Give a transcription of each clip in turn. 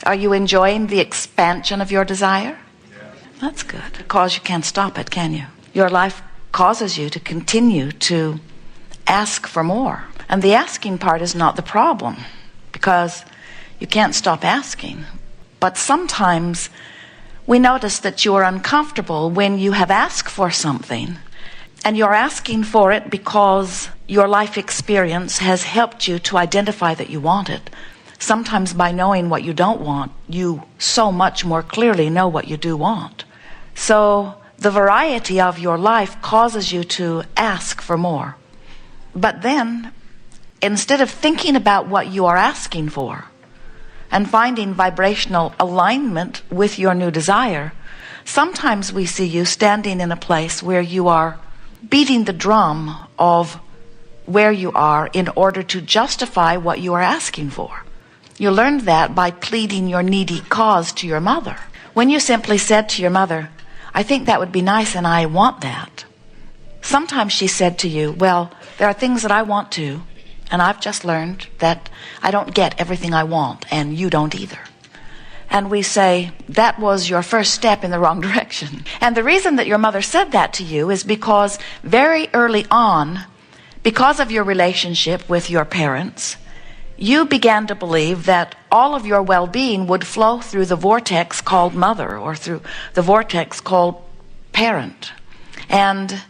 Are you enjoying the expansion of your desire? That's good, because you can't stop it, can you? Your life causes you to continue to ask for more. And the asking part is not the problem, because you can't stop asking. But sometimes we notice that you are uncomfortable when you have asked for something, and you're asking for it because your life experience has helped you to identify that you want it. Sometimes by knowing what you don't want, you so much more clearly know what you do want. So the variety of your life causes you to ask for more. But then, instead of thinking about what you are asking for and finding vibrational alignment with your new desire, sometimes we see you standing in a place where you are beating the drum of where you are in order to justify what you are asking for. You learned that by pleading your needy cause to your mother. When you simply said to your mother, I think that would be nice and I want that. Sometimes she said to you, well, there are things that I want to, and I've just learned that I don't get everything I want, and you don't either. And we say, that was your first step in the wrong direction. And the reason that your mother said that to you is because very early on, because of your relationship with your parents, you began to believe that all of your well-being would flow through the vortex called mother, or through the vortex called parent. And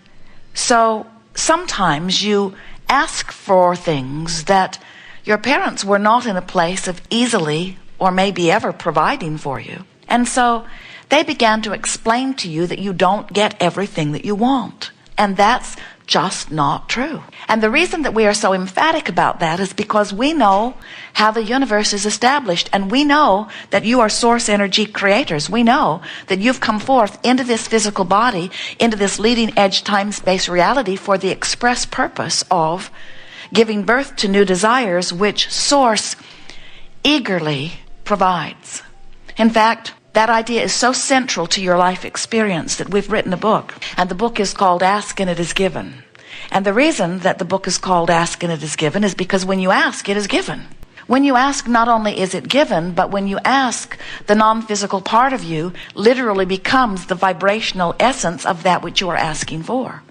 so sometimes you ask for things that your parents were not in a place of easily or maybe ever providing for you. And so they began to explain to you that you don't get everything that you want. And that's just not true. And the reason that we are so emphatic about that is because we know how the universe is established, and we know that you are source energy creators. We know that you've come forth into this physical body, into this leading edge time-space reality for the express purpose of giving birth to new desires, which source eagerly provides. In fact, that idea is so central to your life experience that we've written a book, and the book is called Ask and It Is Given. And the reason that the book is called Ask and It Is Given is because when you ask, it is given. When you ask, not only is it given, but when you ask, the non-physical part of you literally becomes the vibrational essence of that which you are asking for.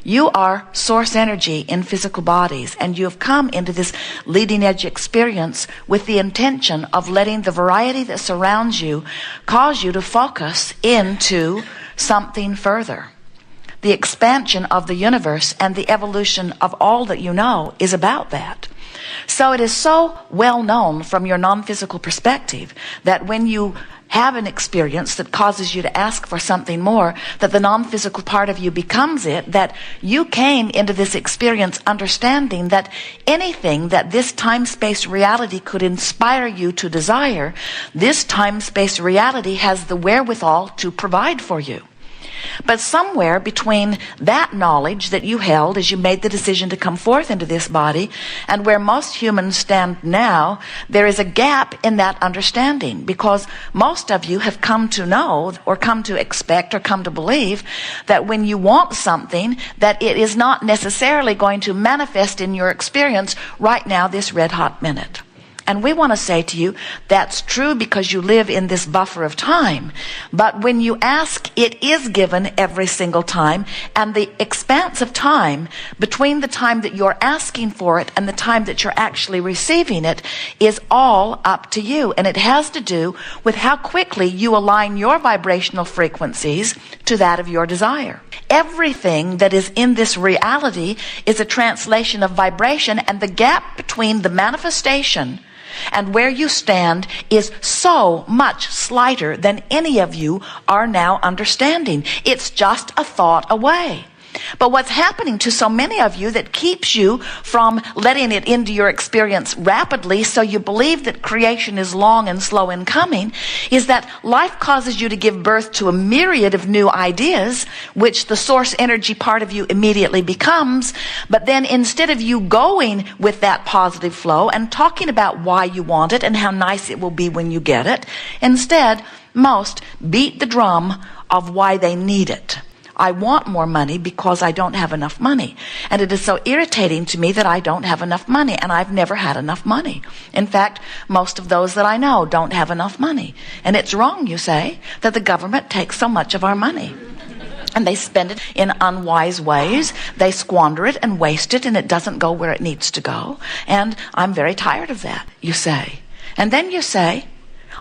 You are source energy in physical bodies, and you have come into this leading edge experience with the intention of letting the variety that surrounds you cause you to focus into something further. The expansion of the universe and the evolution of all that you know is about that. So it is so well known from your non-physical perspective that when you have an experience that causes you to ask for something more, that the non-physical part of you becomes it, that you came into this experience understanding that anything that this time-space reality could inspire you to desire, this time-space reality has the wherewithal to provide for you. But somewhere between that knowledge that you held as you made the decision to come forth into this body and where most humans stand now, there is a gap in that understanding, because most of you have come to know or come to expect or come to believe that when you want something, that it is not necessarily going to manifest in your experience right now, this red hot minute. And we want to say to you, that's true because you live in this buffer of time. But when you ask, it is given every single time. And the expanse of time between the time that you're asking for it and the time that you're actually receiving it is all up to you. And it has to do with how quickly you align your vibrational frequencies to that of your desire. Everything that is in this reality is a translation of vibration, and the gap between the manifestation and where you stand is so much slighter than any of you are now understanding. It's just a thought away. But what's happening to so many of you that keeps you from letting it into your experience rapidly, so you believe that creation is long and slow in coming, is that life causes you to give birth to a myriad of new ideas, which the source energy part of you immediately becomes. But then instead of you going with that positive flow and talking about why you want it and how nice it will be when you get it, instead, most beat the drum of why they need it, I want more money because I don't have enough money. And it is so irritating to me that I don't have enough money, and I've never had enough money. In fact, most of those that I know don't have enough money. And it's wrong, you say, that the government takes so much of our money. And they spend it in unwise ways. They squander it and waste it, and it doesn't go where it needs to go. And I'm very tired of that, you say. And then you say,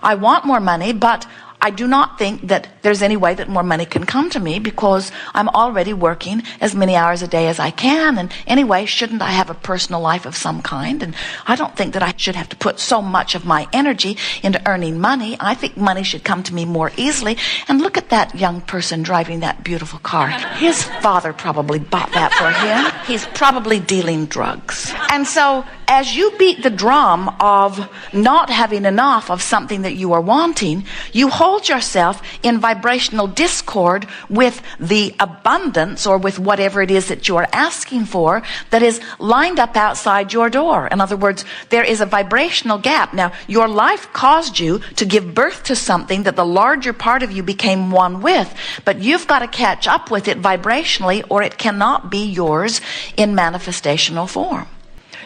I want more money, but I do not think that there's any way that more money can come to me because I'm already working as many hours a day as I can. And anyway, shouldn't I have a personal life of some kind? And I don't think that I should have to put so much of my energy into earning money. I think money should come to me more easily. And look at that young person driving that beautiful car. His father probably bought that for him. He's probably dealing drugs. And so as you beat the drum of not having enough of something that you are wanting, you hold yourself in vibrational discord with the abundance or with whatever it is that you are asking for that is lined up outside your door. In other words, there is a vibrational gap. Now, your life caused you to give birth to something that the larger part of you became one with, but you've got to catch up with it vibrationally or it cannot be yours in manifestational form.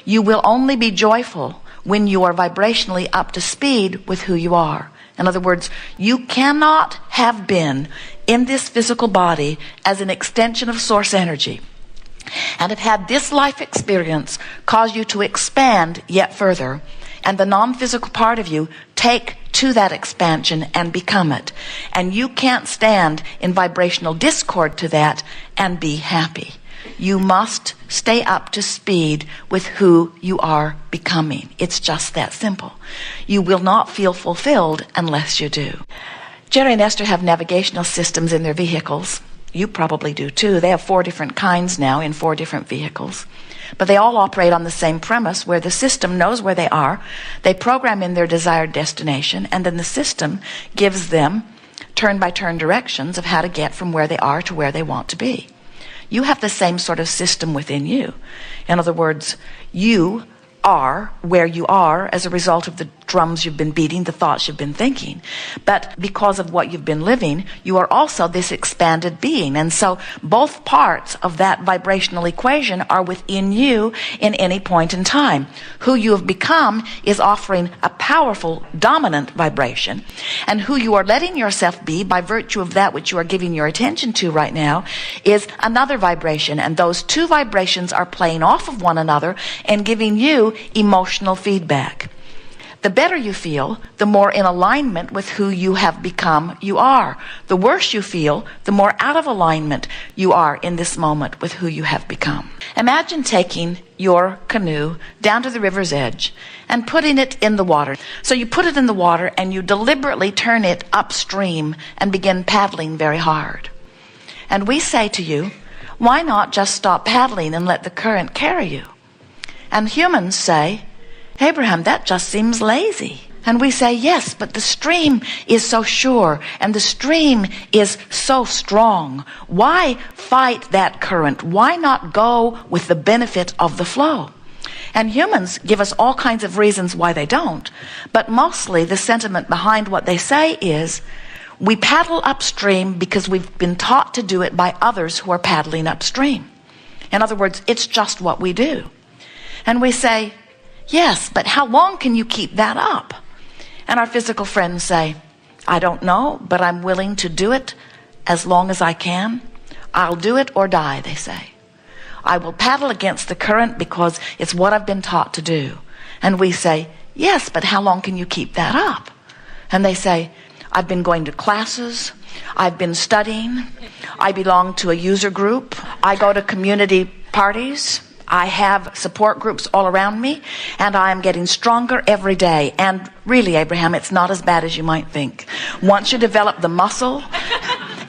You will only be joyful when you are vibrationally up to speed with who you are. In other words, you cannot have been in this physical body as an extension of source energy and have had this life experience cause you to expand yet further, and the non-physical part of you take to that expansion and become it. And you can't stand in vibrational discord to that and be happy. You must stay up to speed with who you are becoming. It's just that simple. You will not feel fulfilled unless you do. Jerry and Esther have navigational systems in their vehicles. You probably do too. They have 4 different kinds now in 4 different vehicles. But they all operate on the same premise where the system knows where they are. They program in their desired destination, and then the system gives them turn-by-turn directions of how to get from where they are to where they want to be. You have the same sort of system within you. In other words, you are where you are as a result of the drums you've been beating, the thoughts you've been thinking. But because of what you've been living, you are also this expanded being. And so both parts of that vibrational equation are within you in any point in time. Who you have become is offering a powerful, dominant vibration. And who you are letting yourself be by virtue of that which you are giving your attention to right now is another vibration. And those 2 vibrations are playing off of one another and giving you emotional feedback. The better you feel, the more in alignment with who you have become you are. The worse you feel, the more out of alignment you are in this moment with who you have become. Imagine taking your canoe down to the river's edge and putting it in the water. So you put it in the water and you deliberately turn it upstream and begin paddling very hard. And we say to you, why not just stop paddling and let the current carry you? And humans say, Abraham, that just seems lazy. And we say, yes, but the stream is so sure and the stream is so strong. Why fight that current? Why not go with the benefit of the flow? And humans give us all kinds of reasons why they don't. But mostly the sentiment behind what they say is, we paddle upstream because we've been taught to do it by others who are paddling upstream. In other words, it's just what we do. And we say, yes, but how long can you keep that up? And our physical friends say, I don't know, but I'm willing to do it as long as I can. I'll do it or die, they say. I will paddle against the current because it's what I've been taught to do. And we say, yes, but how long can you keep that up? And they say, I've been going to classes. I've been studying. I belong to a user group. I go to community parties. I have support groups all around me, and I am getting stronger every day. And really, Abraham, it's not as bad as you might think. Once you develop the muscle,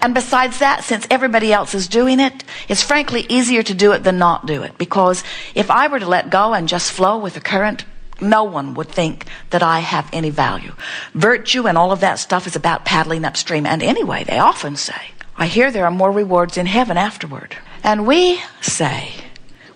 and besides that, since everybody else is doing it, it's frankly easier to do it than not do it. Because if I were to let go and just flow with the current, no one would think that I have any value. Virtue and all of that stuff is about paddling upstream. And anyway, they often say, I hear there are more rewards in heaven afterward. And we say,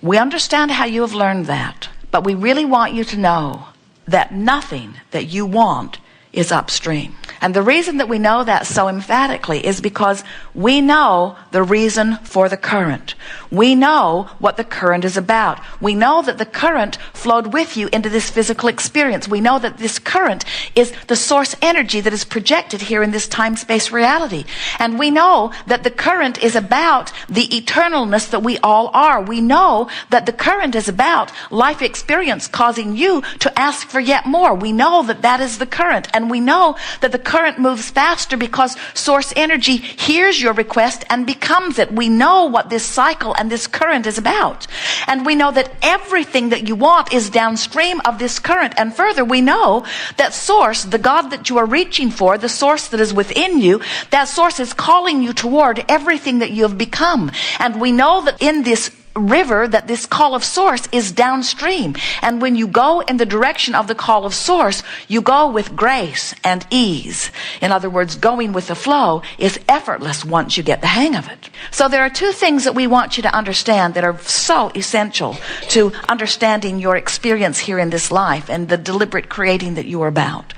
we understand how you have learned that, but we really want you to know that nothing that you want is upstream. And the reason that we know that so emphatically is because we know the reason for the current. We know what the current is about. We know that the current flowed with you into this physical experience. We know that this current is the source energy that is projected here in this time-space reality. And we know that the current is about the eternalness that we all are. We know that the current is about life experience causing you to ask for yet more. We know that that is the current. And we know that the current moves faster because source energy hears your request and becomes it. We know what this cycle and this current is about. And we know that everything that you want is downstream of this current. And further, we know that source, the God that you are reaching for, the source that is within you, that source is calling you toward everything that you have become. And we know that in this river, that this call of source is downstream. And when you go in the direction of the call of source, you go with grace and ease. In other words, going with the flow is effortless once you get the hang of it. So there are two things that we want you to understand that are so essential to understanding your experience here in this life and the deliberate creating that you are about.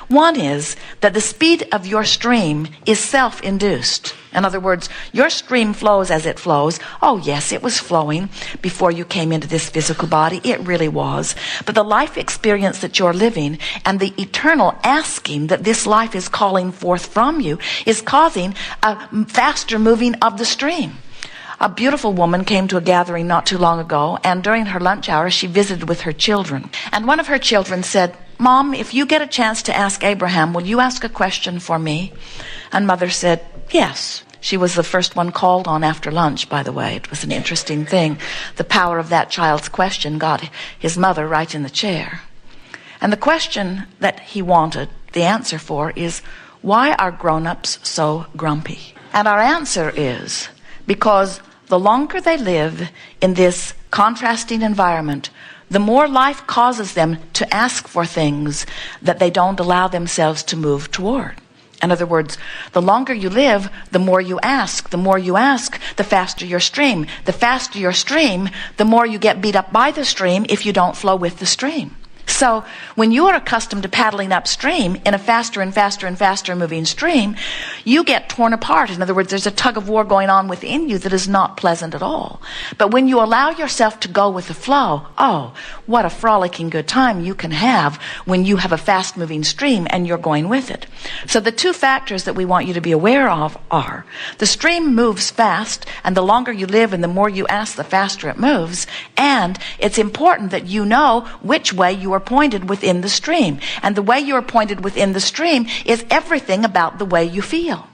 One is that the speed of your stream is self-induced. In other words, your stream flows as it flows. Oh yes, it was flowing before you came into this physical body. It really was. But the life experience that you're living and the eternal asking that this life is calling forth from you is causing a faster moving of the stream. A beautiful woman came to a gathering not too long ago, and during her lunch hour, she visited with her children. And one of her children said, "Mom, if you get a chance to ask Abraham, will you ask a question for me?" And Mother said, "Yes." She was the first one called on after lunch, by the way. It was an interesting thing. The power of that child's question got his mother right in the chair. And the question that he wanted the answer for is, why are grown-ups so grumpy? And our answer is, because the longer they live in this contrasting environment, the more life causes them to ask for things that they don't allow themselves to move toward. In other words, the longer you live, the more you ask. The more you ask, the faster your stream. The faster your stream, the more you get beat up by the stream if you don't flow with the stream. So when you are accustomed to paddling upstream in a faster and faster and faster moving stream, you get torn apart. In other words, there's a tug of war going on within you that is not pleasant at all. But when you allow yourself to go with the flow, oh, what a frolicking good time you can have when you have a fast moving stream and you're going with it. So the two factors that we want you to be aware of are the stream moves fast, and the longer you live and the more you ask, the faster it moves. And it's important that you know which way you are pointed within the stream. And the way you are pointed within the stream is everything about the way you feel.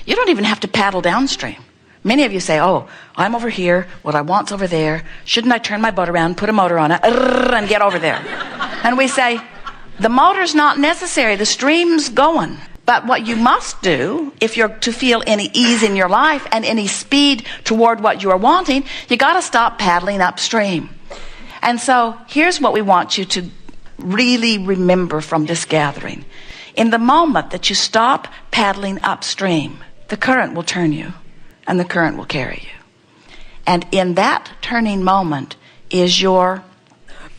You don't even have to paddle downstream. Many of you say, oh, I'm over here, what I want's over there. Shouldn't I turn my boat around, put a motor on it, and get over there? And we say, the motor's not necessary, the stream's going. But what you must do, if you're to feel any ease in your life and any speed toward what you are wanting, you got to stop paddling upstream. And so here's what we want you to really remember from this gathering. In the moment that you stop paddling upstream, the current will turn you and the current will carry you. And in that turning moment is your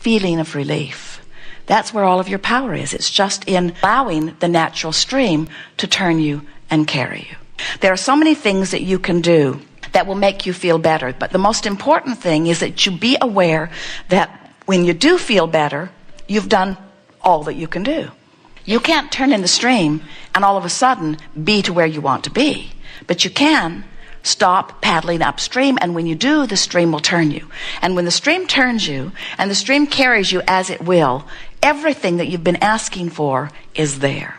feeling of relief. That's where all of your power is. It's just in allowing the natural stream to turn you and carry you. There are so many things that you can do that will make you feel better. But the most important thing is that you be aware that when you do feel better, you've done all that you can do. You can't turn in the stream and all of a sudden be to where you want to be. But you can stop paddling upstream, and when you do, the stream will turn you. And when the stream turns you and the stream carries you as it will, everything that you've been asking for is there.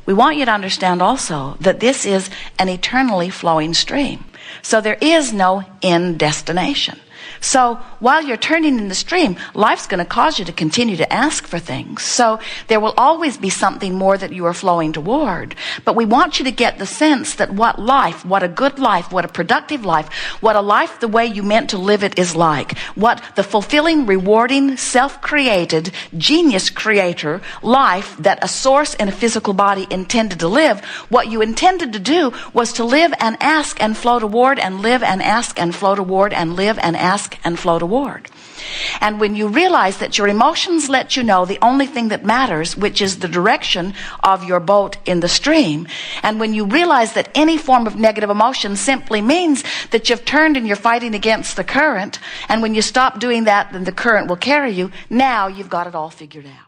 We want you to understand also that this is an eternally flowing stream. So there is no end destination. So while you're turning in the stream, life's going to cause you to continue to ask for things. So there will always be something more that you are flowing toward. But we want you to get the sense that what life, what a good life, what a productive life, what a life the way you meant to live it is like, what the fulfilling, rewarding, self-created, genius creator life that a source in a physical body intended to live, what you intended to do was to live and ask and flow toward, and live and ask and flow toward, and live and ask and flow toward. And when you realize that your emotions let you know the only thing that matters, which is the direction of your boat in the stream, and when you realize that any form of negative emotion simply means that you've turned and you're fighting against the current, and when you stop doing that, then the current will carry you, now you've got it all figured out.